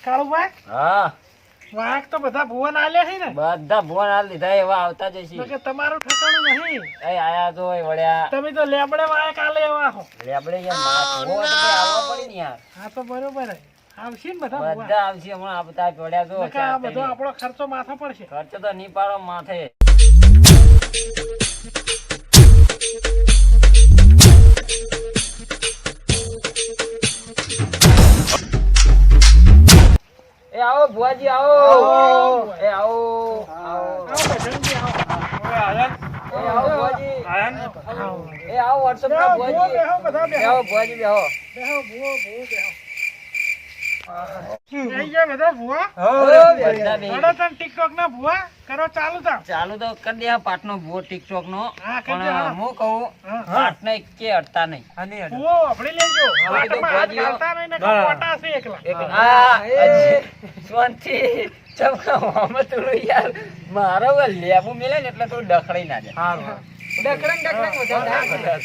કાળુભાઈ હા વાઘ તો બધા ભુવન આલ્યા છે ને બધા ભુવન હાલ લીધા એવા આવતા જઈશી કે તમારું ઠકાણું નહીં એ આયા તો એ વળ્યા તમે તો લેબડે વાઘ આલે એવા હો લેબડે યાર માથ હો તો કઈ આવવા પડી ને યાર હા તો બરોબર હે આવશે ને બધા ભુવન બધા આવશે હમણાં આ બધા પડ્યા તો નકા આ બધો આપણો ખર્ચો માથા પડશે ખર્ચો તો નહીં પાડો માથે એ આવો ભુવાજી આવો એ આવો આવો બજરંગી આવો એ આવો ભુવાજી એ આવો WhatsApp ના ભુવાજી બેહો બધા એ આવો ભુવાજી બેહો બેહો ભુવો બેહો થઈ ગયા બધા ભુવા બધા બે હડો તન ટિકટોક ના ભુવા કરો ચાલુ તા ચાલુ તો કરી દે પાટનો ભૂવો ટિકટોક નો હા, કરી દે, પણ હા. હું કહું પાટને એકે અડતા નહીં ભુવો આપડે લેજો હા, વાટમાં હાથ ભુવાજીઓ. ઘાલતા નહીં ને કોટા છે એકલા હા હજી શાંતિ ચમકા મોહમ્મદ થોડું યાર મારો લેબુ મેલે ને એટલે થોડું ડખડાઈ ના જાય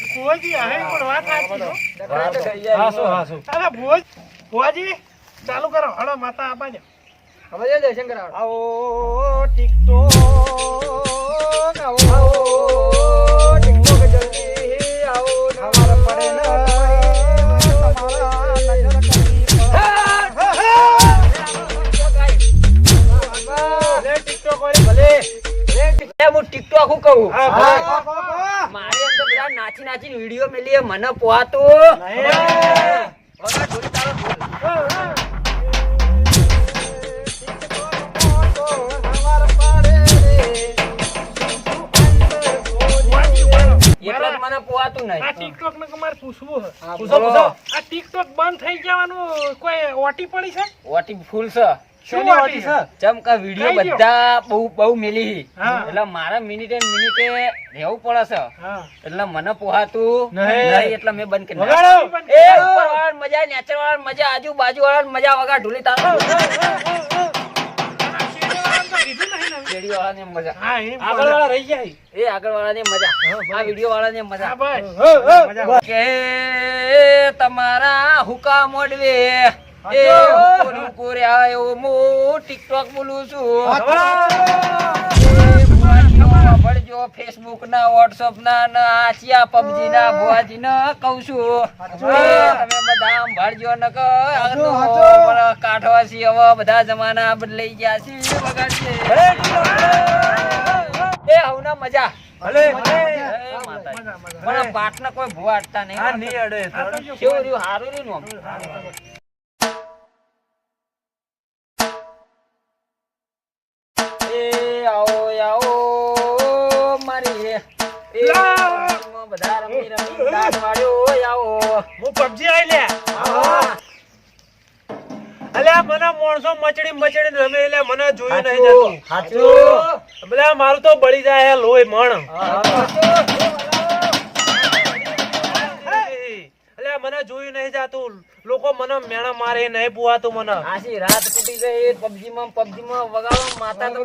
ભુવોજી આ પણ વાત સાચી હો. હાસો હાસો અરે ભુવાજી ચાલુ કરો હડો માતા આપા દે આવો ટિકટોક આવો ટિકટોક જલ્દી આવો તમારે પડે ન તમારા નજર કદી પડે ટિકટોક વાળી ભલે હું ટિકટોક હું કહું હા મારી અંદર બધા નાચી નાચીને વિડીયો મેલી મને પોહાતું વગર ઢોલ તારો ઢોલ. એટલે જ મને પોહાતું નહીં. આ ટિકટોક ને તમારે પૂછવું છે બોલો. આ ટિકટોક બંધ થઈ જવાનું કોઈ ઓટી પડી છે ઓટી ફૂલ છે શું ઓટી છે ચમકા વિડીયો કઈ ગયો? બધા બહુ મેલી હા. એટલે મારા મિનિટે ને મિનિટે રહેવું પડે છે હા એટલે મને પોહાતું નહીં. નહીં એટલે મેં બંધ કરી વગાડો. નાખ્યું. એ ઉપર વાળાને મજા નેચર વાળાને મજા આજુબાજુ વાળાને મજા વગા ઢોલી તારો શેરડી વાળાને મજા હા એમ આગળ વાળા રહી જાય એ આગળ વાળાને મજા આ વિડીયો વાળાને હા મજા બસ કે તમારા હુકા મોડવે એ કોરે આયો મો ટિકટોક બોલું છું ભણજો ફેસબુક ના વોટ્સઅપ ના આચિયા પબજી ના ભુવાજી ના કહું છું તમે બધા ભણજો ન કાઢવા છે હવે બધા જમાના બદલાઈ ગયા છે વગાડશે એ હવના મજા પણ પાટના કોઈ ભુવા અડતા નહીં કેવું રહ્યું હારું રહ્યું ને આમ? એ આવો આવો મારી એ બધા રમી રમી દાદ વાળ્યો આવો હું પબજી આઈ લે હા. અલ્યા મને મોણસો મચડી રમે એટલે મને જોયું નહીં જતું સાચું. અલ્યા મારું તો બળી જાય લોહી મણ અલ્યા મને જોયું નહીં જાતું લોકો મને મેણા મારે નહીં પુવાતું મને આશી રાત તૂટી ગઈ પબજી માં વગાડો માતા તો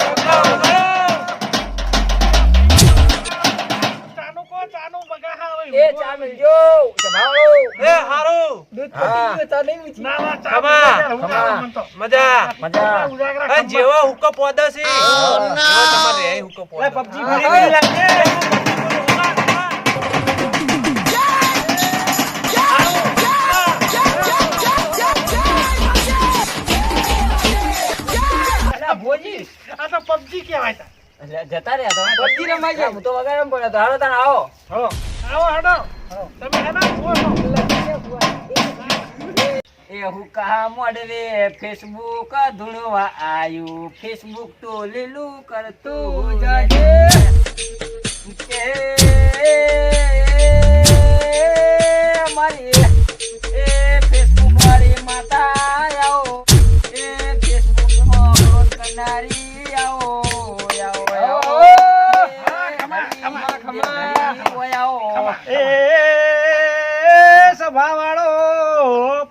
એ ચા મિલજો જમાવો એ હારું હા. મજા મજા આ જેવા હુક્કો પોદા છે એવા તમારે રહે હુક્કો પોદા પબજી ભોજી આ તો પબજી કહેવાય તા એટલે જતા રહ્યા તો પબજી રમાઈ જાય હું તો વગાડવા પડે તો હાલો તાણ આવો આવો હડો તમે હેના બોલો એ હુકા મોડવે ફેસબુક ધૂણવા આયું ફેસબુક તો લીલું કરતું જજે કે મારી એ ફેસબુક વાળી માતા આવો એ ફેસબુક માં અપલોડ કરનારી આવો એ સભા વાળો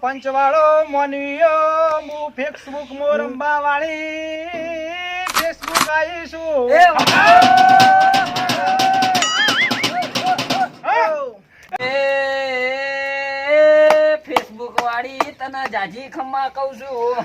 પંચ વાળો મોનવીયો મુ ફેસબુક મો રંબા વાળી ફેસબુક આવીશું ફેસબુક વાળી તને જાજી ખમ્મા કહું છું.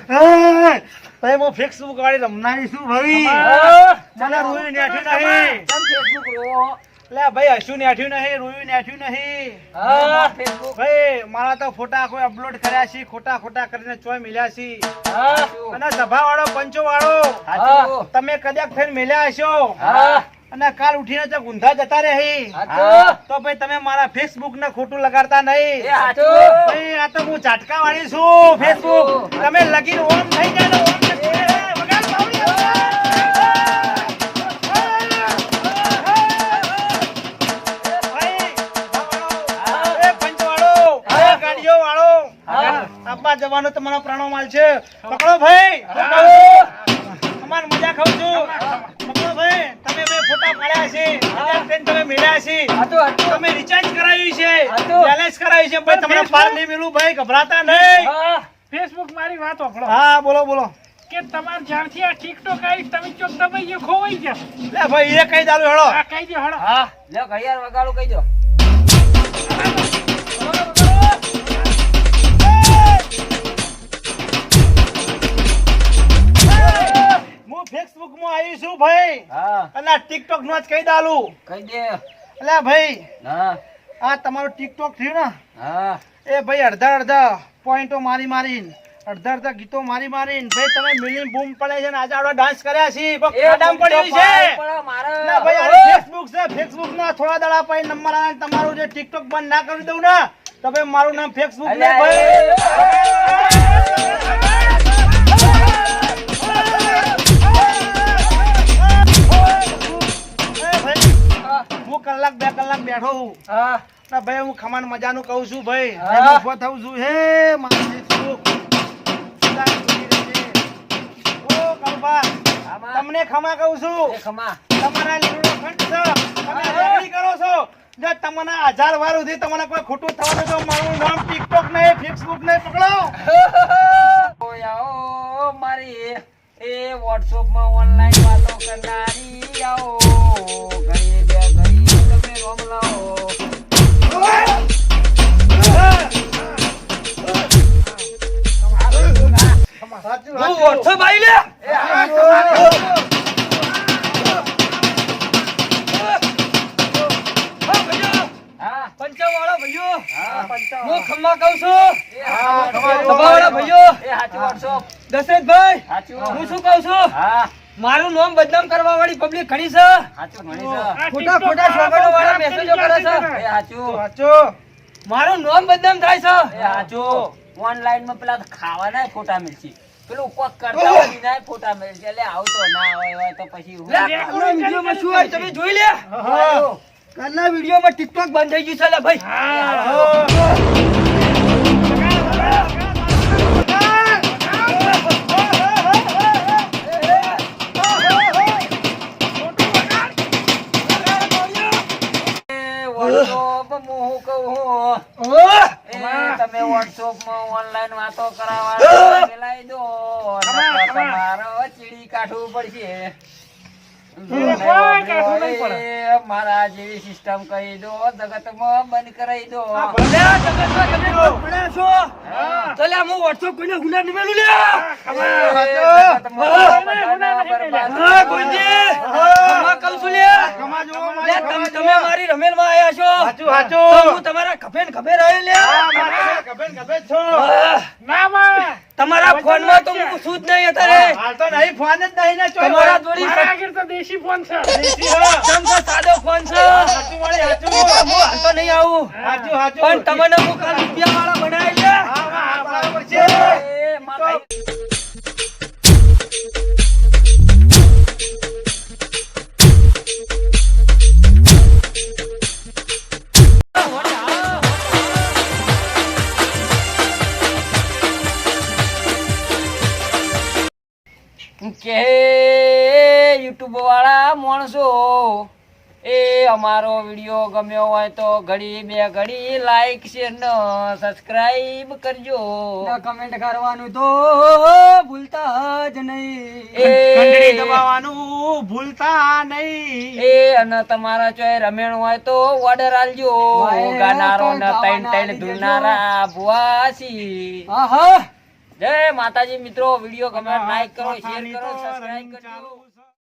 ભાઈ હું ફેસબુક વાળી રમનારી છું ભાઈ. હા. મને રોઈ નેઠ્યું નહીં. તમ Facebook રો. લે ભાઈ હશું નેઠ્યું નહીં, રોયું નેઠ્યું નહીં. હા, Facebook. ભાઈ મારા તો ફોટા કોઈ અપલોડ કર્યા છે, ખોટા ખોટા કરીને ચોય મિલ્યા છે. હા. અને સભા વાળો પંચો વાળો સાચું. તમે કદાચ થઈને મિલ્યા હશો હા. અને કાલ ઉઠીને તો ગુંધા જતા રહી. સાચું. તો ભાઈ તમે મારા ફેસબુક ને ખોટું લગાડતા નહીં. એ સાચું. ભાઈ આ તો હું ઝાટકા વાળી છું. ફેસબુક તમે લગીન ઓમ થઈ જાય ને ઓમ ને વગાડ બાવળી. ભાઈ, એ પંચવાળો, એ ગાડીઓ વાળો, આપવા જવાનો તમારો પ્રાણો માલ છે. પકડો ભાઈ, અમાર મજા ખાવ છું. પકડો ભાઈ, તમે બે ફોટા પાડ્યા છે, તમે મેળ્યા છે, સાચું, સાચું. તમે રિચાર્જ કરાવ્યું છે, સાચું. બેલેન્સ કરાવ્યું છે. ભાઈ તમને પાર નહીં મેળવું ભાઈ, ગભરાતા નહીં. હા. ફેસબુક મારી વાત સાંભળો હા બોલો બોલો. કે તમારે જ્યારથી આ ટિકટોક આવી તમે ચોક તમે એ ખોવાઈ ગયા લે ભાઈ એ કઈ દારૂ હેળો. આ કહી દે હળો હા. લ્યો ઘડિયાળ વગાડું કહી દો. હું ફેસબુક માં આવી છું ભાઈ, હા. અને આ ટિકટોક નો જ કઈ દાલું. કહી દે. એટલે ભાઈ હા. આ તમારું ટિકટોક થયું ને હા. એ ભાઈ અડધા અડધા પોઈન્ટો મારી મારીને અડધા અડધા ગીતો મારી મારીને ભાઈ તમે મિલી બૂમ પડે છે ને આજે આવડો ડાન્સ કર્યા છે. કોઈ ખાડામાં પડ્યું છે ના ભાઈ. આ ફેસબુક છે, ફેસબુક માં થોડા દાડા પછી નંબર આવે ને તમારું જે ટિકટોક બંધ ના કરી દઉં ને તો ભાઈ મારું નામ ફેસબુક ને ભાઈ. હું કલાક બે કલાક બેઠો છું હા. ના ભાઈ હું ખમાન મજાનું કહું છું ભાઈ. હા. હું ઉભો થઉં છું. હે મારું ફેસબુક સદા સુધી રહેજે. ઓ કરુભા, આમાં. તમને ખમા કહું છું. એ ખમા. તમારા લીમડો ખંડ છે, તમે રેગડી કરો છો. જો તમને 1000 વાર સુધી તમને કોઈ ખોટું થવાનું તો મારું નામ ટિકટોક નહીં, ફેસબુક નહીં. પકડો. ઓય આવો મારી એ WhatsApp માં ઓનલાઈન વાતો કરનારી આવો. ઘડી બે ઘડી તમે રોમ લાવો. સાચું, હું સાચું. WhatsApp આઈ લે. એ સાચું. હા. પંચાવાળા ભાઈઓ હા, પંચાવન. હું ખમ્મા કહું છું હા, ખમા જો. સભાવાળા ભાઈઓ એ સાચું WhatsApp. દશરથભાઈ સાચું. હું શું કહું છું હા. મારું નામ બદનામ કરવા વાળી પબ્લિક ઘણી છે. સાચું ઘણી છે. ખોટા ખોટા સ્લોગનો વાળા મેસેજો કરે છે. એ સાચું. સાચું. મારું નામ બદનામ થાય છે. એ સાચું. ઓનલાઈન માં પેલા ખાવાના ફોટા મિલશે, પેલું કોક કરતા હોય એના ફોટા મિલશે. એટલે આવું તો ના હોય તો પછી હું લે, કાલના વિડીયોમાં શું હોય તમે જોઈ લે. હા. કાલના વિડીયોમાં ટિકટોક બંધ થઈ ગયું છે લે ભાઈ. WhatsApp માં હું કહું હું. તમે WhatsApp માં ઓનલાઈન વાતો કરાવવા પેલાઈ દો. નકર તમારો ચીડી કાઢવું પડશે. કોઈ કાઢવું નહીં પડે. એ મારા જેવી સિસ્ટમ કહી દો, જગતમાં બંધ કરાઈ દો. લે, જગતમાં તમે કોણ ભણ્યા છો? તો લે, હું WhatsApp કોઈને ગુલાબ નહીં મેલું લે. હા, ગોવિંદજી. ખમા કહું છું લે. ખમા જો લે, તમે મારી રમેલમાં આયા છો. સાચું, સાચું. તો હું તમારા ખભે ને ખભે રહ્યો લે. ગભે છો. ના માં. તમારા ફોનમાં તો હું શું જ નહીં અત્યારે. હાલ તો નહીં, ફોન જ નહીં ને ચોય. તમારા જોડી મારા આગળ તો દેશી ફોન છે. દેશી હો. તમ તો સાદો ફોન છે. સાચું વાળી, સાચું. હું હાલ તો નહીં આવું. સાચું, સાચું. પણ તમને હું કાલ રૂપિયાવાળા બનાવી લે. હા, હા, બરાબર છે. એ મારા કે YouTube વાળા માણસો એ અમારો વિડિયો ગમ્યો હોય તો ઘડી બે ઘડી લાઈક શેર ને સબસ્ક્રાઇબ કરજો. કમેન્ટ કરવાનું તો ભૂલતા જ નહીં. ઘંટડી દબાવવાનું કરવાનું ભૂલતા નહીં. એ અને તમારા ચોય રમેણ હોય તો ઓર્ડર આલજો. વાય, ગાનારો ને તો તૈણ ગાવાના તૈણ આલી દેજો. ધૂળનારા ભુવાસી. આહા જય માતાજી મિત્રો, વિડીયો ગમે લાઈક કરો, શેર ચોથાની કરો, તો સબસ્ક્રાઇબ રનિંગ કરજો. ચાલુ